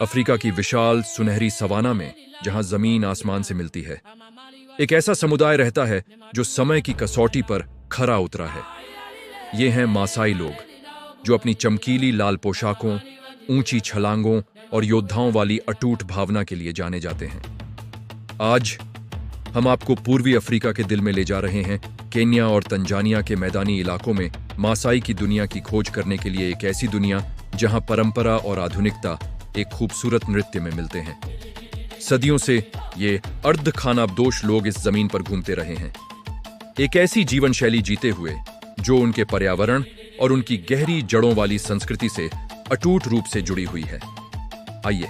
Africa की विशाल सुनहरी savanna में, जहां जमीन आसमान से मिलती है, एक ऐसा समुदाय रहता है जो समय की कसौटी पर खरा उतरा है। ये हैं मासाई लोग, जो अपनी चमकीली लाल पोशाकों, ऊंची छलांगों और योद्धाओं वाली अटूट भावना के लिए जाने जाते हैं। आज हम आपको पूर्वी अफ्रीका के दिल में ले जा रहे हैं, केन्या और तंजानिया के मैदानी इलाकों में मासाई की दुनिया की खोज करने के लिए। एक ऐसी दुनिया जहां परंपरा और आधुनिकता एक खूबसूरत नृत्य में मिलते हैं। सदियों से ये अर्ध खानाबदोश लोग इस जमीन पर घूमते रहे हैं, एक ऐसी जीवन शैली जीते हुए जो उनके पर्यावरण और उनकी गहरी जड़ों वाली संस्कृति से अटूट रूप से जुड़ी हुई है। आइए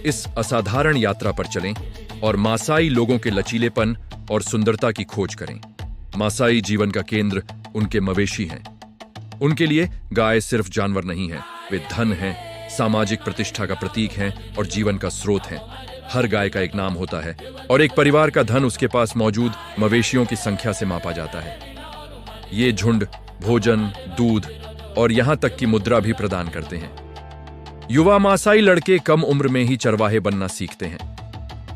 इस असाधारण यात्रा पर चलें और मासाई लोगों के लचीलेपन और सुंदरता की खोज करें। मासाई जीवन का केंद्र उनके मवेशी हैं। उनके लिए गाय सिर्फ जानवर नहीं है, वे धन हैं, सामाजिक प्रतिष्ठा का प्रतीक हैं और जीवन का स्रोत हैं। हर गाय का एक नाम होता है और एक परिवार का धन उसके पास मौजूद मवेशियों की संख्या से मापा जाता है। ये झुंड भोजन, दूध और यहां तक की मुद्रा भी प्रदान करते हैं। युवा मासाई लड़के कम उम्र में ही चरवाहे बनना सीखते हैं।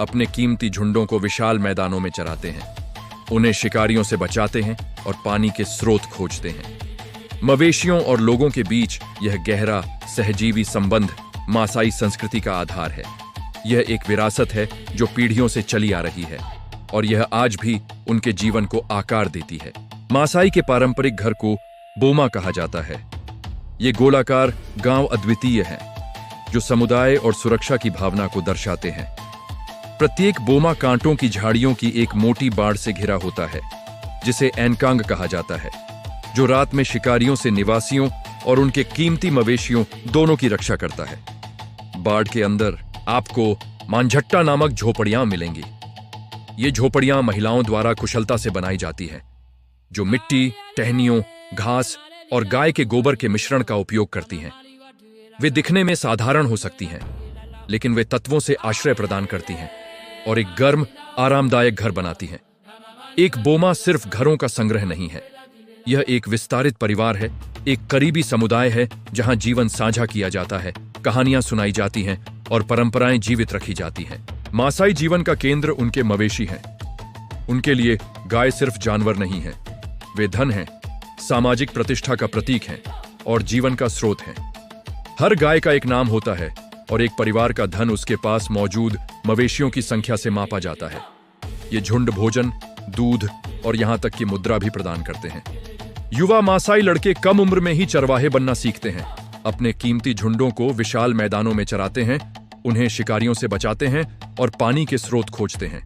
अपने कीमती झुंडों को विशाल मैदानों में चराते हैं, उन्हें शिकारियों से बचाते हैं और पानी के स्रोत खोजते हैं। मवेशियों और लोगों के बीच यह गहरा सहजीवी संबंध मासाई संस्कृति का आधार है। यह एक विरासत है जो पीढ़ियों से चली आ रही है और यह आज भी उनके जीवन को आकार देती है। मासाई के पारंपरिक घर को बोमा कहा जाता है। ये गोलाकार गांव अद्वितीय है जो समुदाय और सुरक्षा की भावना को दर्शाते हैं। प्रत्येक बोमा कांटों की झाड़ियों की एक मोटी बाड़ से घिरा होता है, जिसे एनकांग कहा जाता है, जो रात में शिकारियों से निवासियों और उनके कीमती मवेशियों दोनों की रक्षा करता है। बाड़ के अंदर आपको मांझट्टा नामक झोपड़ियां मिलेंगी। ये झोपड़ियां महिलाओं द्वारा कुशलता से बनाई जाती हैं, जो मिट्टी, टहनियों, घास और गाय के गोबर के मिश्रण का उपयोग करती हैं। वे दिखने में साधारण हो सकती हैं, लेकिन वे तत्वों से आश्रय प्रदान करती हैं और एक गर्म, आरामदायक घर बनाती हैं। एक बोमा सिर्फ घरों का संग्रह नहीं है, यह एक विस्तारित परिवार है, एक करीबी समुदाय है जहां जीवन साझा किया जाता है, कहानियां सुनाई जाती हैं और परंपराएं जीवित रखी जाती हैं। मासाई जीवन का केंद्र उनके मवेशी हैं। उनके लिए गाय सिर्फ जानवर नहीं है, वे धन हैं, सामाजिक प्रतिष्ठा का प्रतीक हैं और जीवन का स्रोत हैं। हर गाय का एक नाम होता है और एक परिवार का धन उसके पास मौजूद मवेशियों की संख्या से मापा जाता है। ये झुंड भोजन, दूध और यहां तक की मुद्रा भी प्रदान करते हैं। युवा मासाई लड़के कम उम्र में ही चरवाहे बनना सीखते हैं, अपने कीमती झुंडों को विशाल मैदानों में चराते हैं, उन्हें शिकारियों से बचाते हैं और पानी के स्रोत खोजते हैं।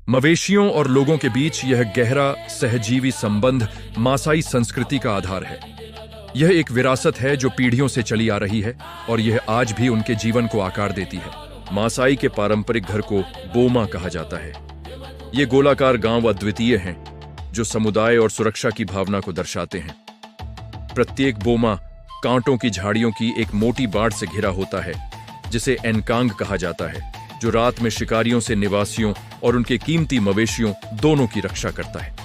मवेशियों और लोगों के बीच यह गहरा सहजीवी संबंध मासाई संस्कृति का आधार है। यह एक विरासत है जो पीढ़ियों से चली आ रही है और यह आज भी उनके जीवन को आकार देती है। मासाई के पारंपरिक घर को बोमा कहा जाता है। ये गोलाकार गांव अद्वितीय हैं जो समुदाय और सुरक्षा की भावना को दर्शाते हैं। प्रत्येक बोमा कांटों की झाड़ियों की एक मोटी बाड़ से घिरा होता है, जिसे एनकांग कहा जाता है, जो रात में शिकारियों से निवासियों और उनके कीमती मवेशियों दोनों की रक्षा करता है।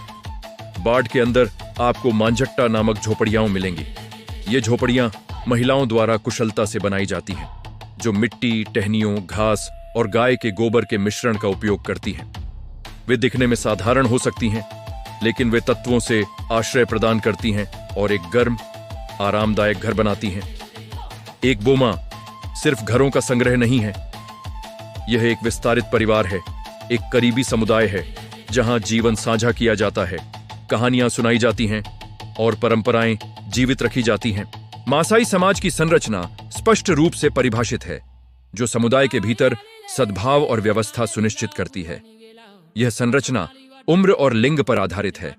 बाड़ के अंदर आपको मांझट्टा नामक झोपड़ियां मिलेंगी। ये झोपड़ियां महिलाओं द्वारा कुशलता से बनाई जाती हैं, जो मिट्टी, टहनियों, घास और गाय के गोबर के मिश्रण का उपयोग करती हैं। वे दिखने में साधारण हो सकती हैं, लेकिन वे तत्वों से आश्रय प्रदान करती हैं और एक गर्म, आरामदायक घर बनाती हैं। एक बोमा सिर्फ घरों का संग्रह नहीं है, यह एक विस्तारित परिवार है, एक करीबी समुदाय है जहां जीवन साझा किया जाता है, कहानियां सुनाई जाती हैं और परंपराएं जीवित रखी जाती हैं। मासाई समाज की संरचना स्पष्ट रूप से परिभाषित है, जो समुदाय के भीतर सद्भाव और व्यवस्था सुनिश्चित करती है। यह संरचना उम्र और लिंग पर आधारित है,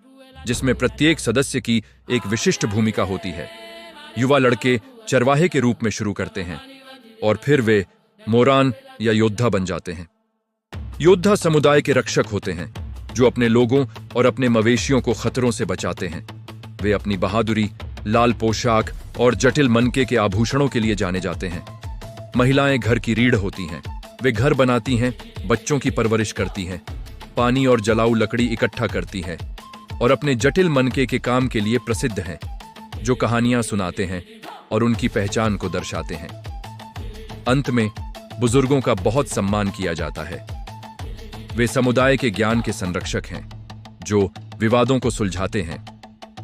जिसमें प्रत्येक सदस्य की एक विशिष्ट भूमिका होती है। युवा लड़के चरवाहे के रूप में शुरू करते हैं और फिर वे मोरान या योद्धा बन जाते हैं। योद्धा समुदाय के रक्षक होते हैं, जो अपने लोगों और अपने मवेशियों को खतरों से बचाते हैं। वे अपनी बहादुरी, लाल पोशाक और जटिल मनके के आभूषणों के लिए जाने जाते हैं। महिलाएं घर की रीढ़ होती हैं, वे घर बनाती हैं, बच्चों की परवरिश करती हैं, पानी और जलाऊ लकड़ी इकट्ठा करती हैं और अपने जटिल मनके के काम के लिए प्रसिद्ध हैं, जो कहानियां सुनाते हैं और उनकी पहचान को दर्शाते हैं। अंत में बुजुर्गों का बहुत सम्मान किया जाता है। वे समुदाय के ज्ञान के संरक्षक हैं, जो विवादों को सुलझाते हैं,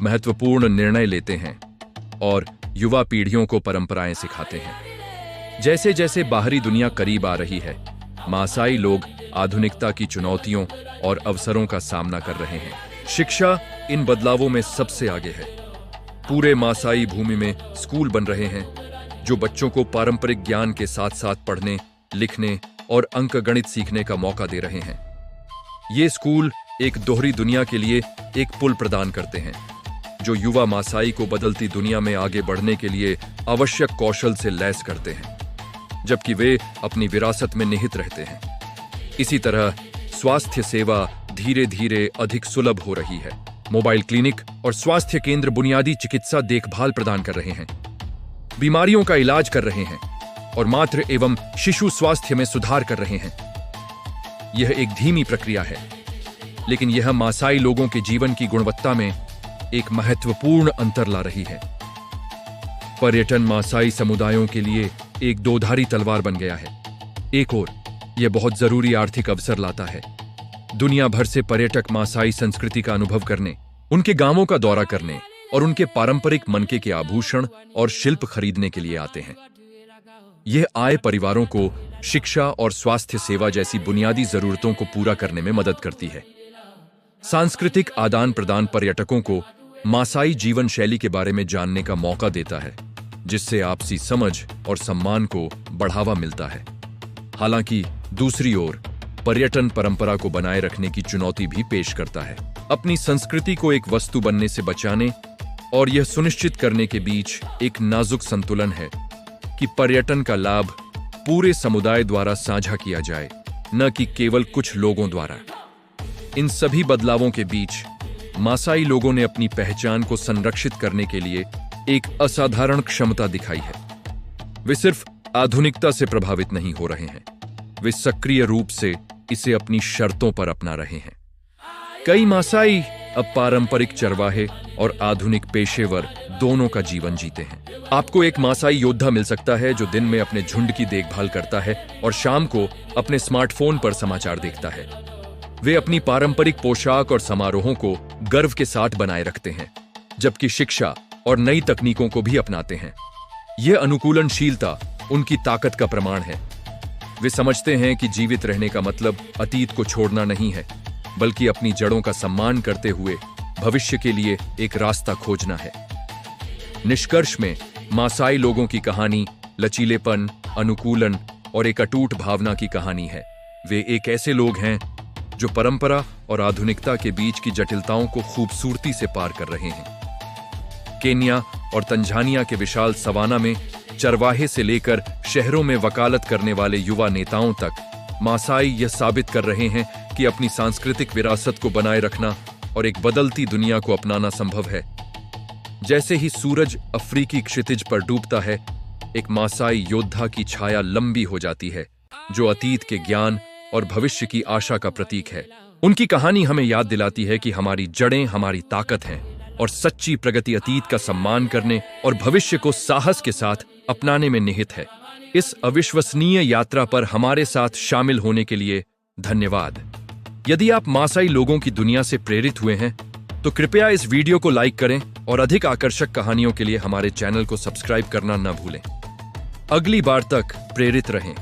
महत्वपूर्ण निर्णय लेते हैं और युवा पीढ़ियों को परंपराएं सिखाते हैं। जैसे जैसे बाहरी दुनिया करीब आ रही है, मासाई लोग आधुनिकता की चुनौतियों और अवसरों का सामना कर रहे हैं। शिक्षा इन बदलावों में सबसे आगे है। पूरे मासाई भूमि में स्कूल बन रहे हैं, जो बच्चों को पारंपरिक ज्ञान के साथ साथ पढ़ने, लिखने और अंकगणित सीखने का मौका दे रहे हैं। ये स्कूल एक दोहरी दुनिया के लिए एक पुल प्रदान करते हैं, जो युवा मासाई को बदलती दुनिया में आगे बढ़ने के लिए आवश्यक कौशल से लैस करते हैं, जबकि वे अपनी विरासत में निहित रहते हैं। इसी तरह स्वास्थ्य सेवा धीरे धीरे अधिक सुलभ हो रही है। मोबाइल क्लिनिक और स्वास्थ्य केंद्र बुनियादी चिकित्सा देखभाल प्रदान कर रहे हैं, बीमारियों का इलाज कर रहे हैं और मातृ एवं शिशु स्वास्थ्य में सुधार कर रहे हैं। यह एक धीमी प्रक्रिया है, लेकिन यह मासाई लोगों के जीवन की गुणवत्ता में एक महत्वपूर्ण अंतर ला रही है। पर्यटन मासाई समुदायों के लिए एक दोधारी तलवार बन गया है। एक ओर यह बहुत जरूरी आर्थिक अवसर लाता है। दुनिया भर से पर्यटक मासाई संस्कृति का अनुभव करने, उनके गांवों का दौरा करने और उनके पारंपरिक मनके के आभूषण और शिल्प खरीदने के लिए आते हैं। यह आय परिवारों को शिक्षा और स्वास्थ्य सेवा जैसी बुनियादी जरूरतों को पूरा करने में मदद करती है। सांस्कृतिक आदान प्रदान पर्यटकों को मासाई जीवन शैली के बारे में जानने का मौका देता है, जिससे आपसी समझ और सम्मान को बढ़ावा मिलता है। हालांकि दूसरी ओर पर्यटन परंपरा को बनाए रखने की चुनौती भी पेश करता है। अपनी संस्कृति को एक वस्तु बनने से बचाने और यह सुनिश्चित करने के बीच एक नाजुक संतुलन है कि पर्यटन का लाभ पूरे समुदाय द्वारा साझा किया जाए, न कि केवल कुछ लोगों द्वारा। इन सभी बदलावों के बीच मासाई लोगों ने अपनी पहचान को संरक्षित करने के लिए एक असाधारण क्षमता दिखाई है। वे सिर्फ आधुनिकता से प्रभावित नहीं हो रहे हैं, वे सक्रिय रूप से इसे अपनी शर्तों पर अपना रहे हैं। कई मासाई अब पारंपरिक चरवाहे और आधुनिक पेशेवर दोनों का जीवन जीते हैं। आपको एक मासाई योद्धा मिल सकता है जो दिन में अपने झुंड की देखभाल करता है और शाम को अपने स्मार्टफोन पर समाचार देखता है। वे अपनी पारंपरिक पोशाक और समारोहों को गर्व के साथ बनाए रखते हैं, जबकि शिक्षा और नई तकनीकों को भी अपनाते हैं। यह अनुकूलनशीलता उनकी ताकत का प्रमाण है। वे समझते हैं कि जीवित रहने का मतलब अतीत को छोड़ना नहीं है, बल्कि अपनी जड़ों का सम्मान करते हुए भविष्य के लिए एक रास्ता खोजना है। निष्कर्ष में मासाई लोगों की कहानी लचीलेपन, अनुकूलन और एक अटूट भावना की कहानी है। वे एक ऐसे लोग हैं जो परंपरा और आधुनिकता के बीच की जटिलताओं को खूबसूरती से पार कर रहे हैं। केन्या और तंजानिया के विशाल सवाना में चरवाहे से लेकर शहरों में वकालत करने वाले युवा नेताओं तक मासाई यह साबित कर रहे हैं कि अपनी सांस्कृतिक विरासत को बनाए रखना और एक बदलती दुनिया को अपनाना संभव है। जैसे ही सूरज अफ्रीकी क्षितिज पर डूबता है, एक मासाई योद्धा की छाया लंबी हो जाती है, जो अतीत के ज्ञान और भविष्य की आशा का प्रतीक है। उनकी कहानी हमें याद दिलाती है कि हमारी जड़ें हमारी ताकत हैं और सच्ची प्रगति अतीत का सम्मान करने और भविष्य को साहस के साथ अपनाने में निहित है। इस अविश्वसनीय यात्रा पर हमारे साथ शामिल होने के लिए धन्यवाद। यदि आप मासाई लोगों की दुनिया से प्रेरित हुए हैं, तो कृपया इस वीडियो को लाइक करें और अधिक आकर्षक कहानियों के लिए हमारे चैनल को सब्सक्राइब करना न भूलें। अगली बार तक प्रेरित रहें।